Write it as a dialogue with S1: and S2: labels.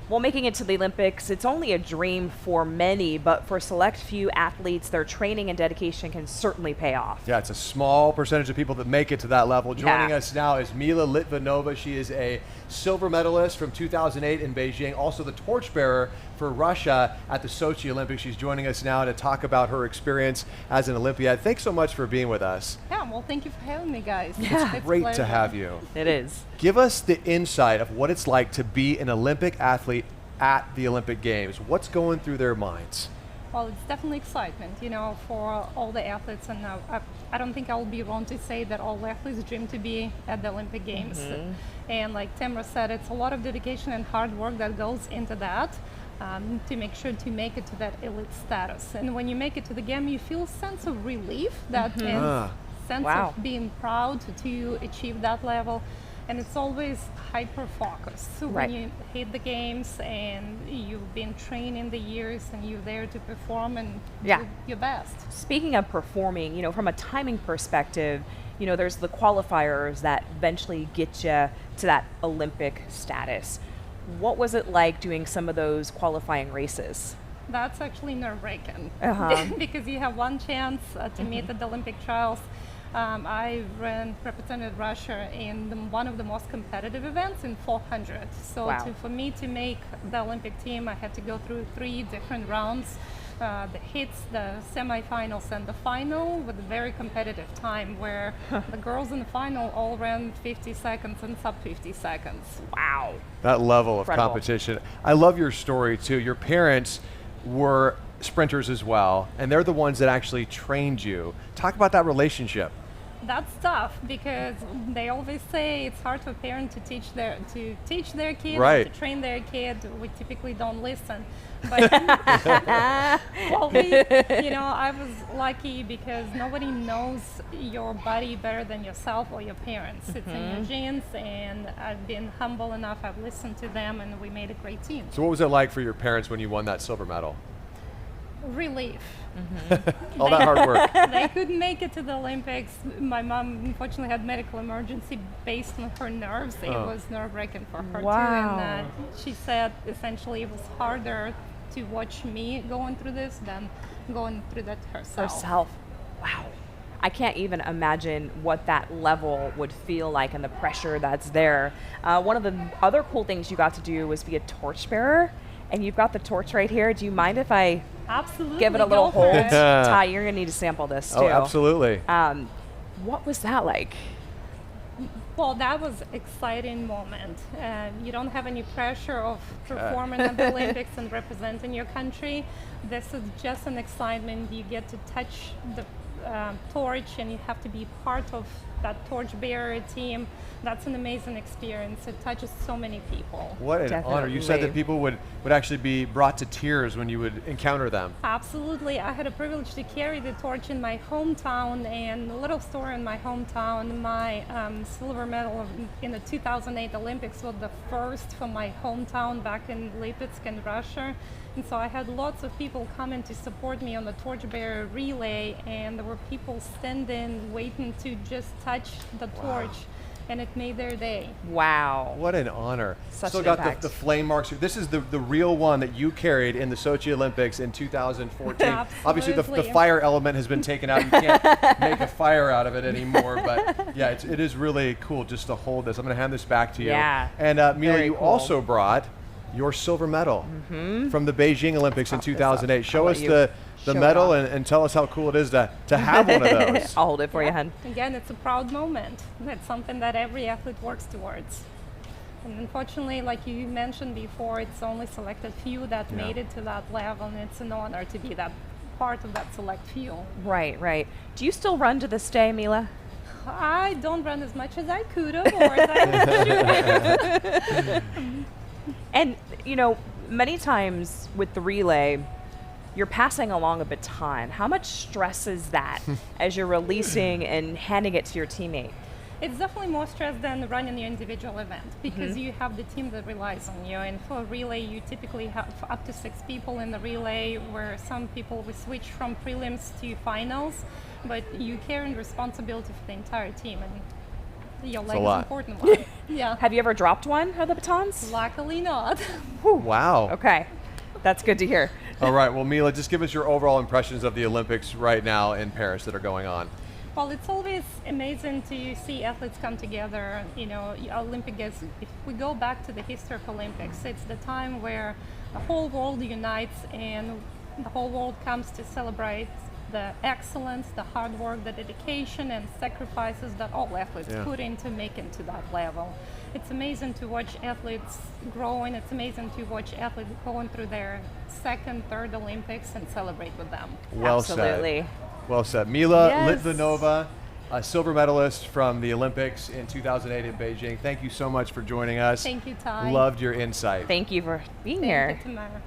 S1: Well, making it to the Olympics, it's only a dream for many, but for a select few athletes, their training and dedication can certainly pay off.
S2: Yeah, it's a small percentage of people that make it to that level. Joining
S1: Yeah.
S2: us now is Mila Litvinova. She is a silver medalist from 2008 in Beijing, also the torchbearer for Russia at the Sochi Olympics. She's joining us now to talk about her experience as an Olympiad. Thanks so much for being with us.
S3: Yeah, well, thank you for having me, guys.
S1: Yeah.
S3: It's a
S2: Great to
S3: pleasure.
S2: have you.
S1: It is.
S2: Give us the insight of what it's like to be an Olympic athlete at the Olympic Games. What's going through their minds?
S3: Well, it's definitely excitement, for all the athletes, and I don't think I'll be wrong to say that all athletes dream to be at the Olympic Games. And like Tamara said, it's a lot of dedication and hard work that goes into that to make sure to make it to that elite status. And when you make it to the game, you feel a sense of relief, that and sense
S1: Wow.
S3: of being proud to achieve that level. And it's always hyper focused. So
S1: Right.
S3: when you hit the games and you've been training the years and you're there to perform and
S1: Yeah.
S3: do your best.
S1: Speaking of performing, from a timing perspective, there's the qualifiers that eventually get you to that Olympic status. What was it like doing some of those qualifying races?
S3: That's actually nerve-wracking
S1: Uh-huh.
S3: because you have one chance to meet at the Olympic trials. I represented Russia in one of the most competitive events in 400. So
S1: Wow.
S3: for me to make the Olympic team, I had to go through 3 different rounds. The hits, the semifinals, and the final with a very competitive time where the girls in the final all ran 50 seconds and sub 50 seconds.
S1: Wow.
S2: That level of
S1: Incredible.
S2: competition. I love your story too. Your parents were sprinters as well, and they're the ones that actually trained you. Talk about that relationship.
S3: That's tough because they always say it's hard for a parent to teach their kid or
S2: Right.
S3: to train their kid. We typically don't listen. But well, I was lucky because nobody knows your body better than yourself or your parents. It's in your genes, and I've been humble enough. I've listened to them, and we made a great team.
S2: So what was it like for your parents when you won that silver medal?
S3: Relief.
S2: All that hard work.
S3: They couldn't make it to the Olympics. My mom unfortunately had medical emergency based on her nerves. It was nerve-wracking for her
S1: Wow.
S3: too, and she said essentially it was harder to watch me going through this than going through that herself.
S1: Wow. I can't even imagine what that level would feel like and the pressure that's there. One of the other cool things you got to do was be a torchbearer, and you've got the torch right here. Do you mind if I
S3: Absolutely.
S1: give it a little
S3: go for
S1: hold?
S3: it.
S1: Ty, you're going to need to sample this too.
S2: Oh, absolutely.
S1: What was that like?
S3: Well, that was exciting moment. You don't have any pressure of performing at the Olympics and representing your country. This is just an excitement. You get to touch the torch, and you have to be part of that torchbearer team. That's an amazing experience. It touches so many people.
S2: What an honor. You said that
S1: Definitely.
S2: people would actually be brought to tears when you would encounter them.
S3: Absolutely. I had a privilege to carry the torch in my hometown, and a little story in my hometown. My silver medal in the 2008 Olympics was the first for my hometown back in Lipetsk in Russia. And so I had lots of people coming to support me on the torchbearer relay, and there were people standing waiting to just touch the torch, and it made their day.
S1: Wow.
S2: What an honor.
S1: Such
S2: Still
S1: an
S2: got
S1: impact.
S2: the flame marks. This is the real one that you carried in the Sochi Olympics in 2014. Obviously, the
S3: Absolutely.
S2: fire element has been taken out. You can't make a fire out of it anymore. But yeah, it is really cool just to hold this. I'm going to hand this back to you.
S1: Yeah.
S2: And Mila,
S1: Very
S2: you
S1: cool.
S2: also brought your silver medal from the Beijing Olympics in
S1: Pop this up.
S2: 2008. Show
S1: I'll
S2: us
S1: let you
S2: the
S1: show it
S2: medal
S1: off.
S2: and tell us how cool it is to have one of those.
S1: I'll hold it for you, hun.
S3: Again, it's a proud moment. It's something that every athlete works towards. And unfortunately, like you mentioned before, it's only selected few that made it to that level, and it's an honor to be that part of that select few.
S1: Right, right. Do you still run to this day, Mila?
S3: I don't run as much as I could have or as I should have.
S1: And, many times with the relay, you're passing along a baton. How much stress is that as you're releasing and handing it to your teammate?
S3: It's definitely more stress than running your individual event because you have the team that relies on you. And for a relay, you typically have up to 6 people in the relay, where some people will switch from prelims to finals, but you carry responsibility for the entire team. And Your
S2: a
S3: leg is
S2: lot.
S3: an important one. Yeah.
S1: Have you ever dropped one of the batons?
S3: Luckily not.
S2: Wow.
S1: Okay, that's good to hear.
S2: All right, well, Mila, just give us your overall impressions of the Olympics right now in Paris that are going on.
S3: Well, it's always amazing to see athletes come together. You know, Olympic is, if we go back to the history of Olympics, it's the time where the whole world unites and the whole world comes to celebrate the excellence, the hard work, the dedication and sacrifices that all athletes
S2: Yeah.
S3: put into making to that level. It's amazing to watch athletes growing. It's amazing to watch athletes going through their second, third Olympics and celebrate with them.
S2: Well said.
S1: Absolutely.
S2: Well said. Mila
S1: Yes.
S2: Litvinova, a silver medalist from the Olympics in 2008 in Beijing. Thank you so much for joining us.
S3: Thank you, Ty.
S2: Loved your insight.
S1: Thank you for being
S3: Thank
S1: here.
S3: you, Tamara.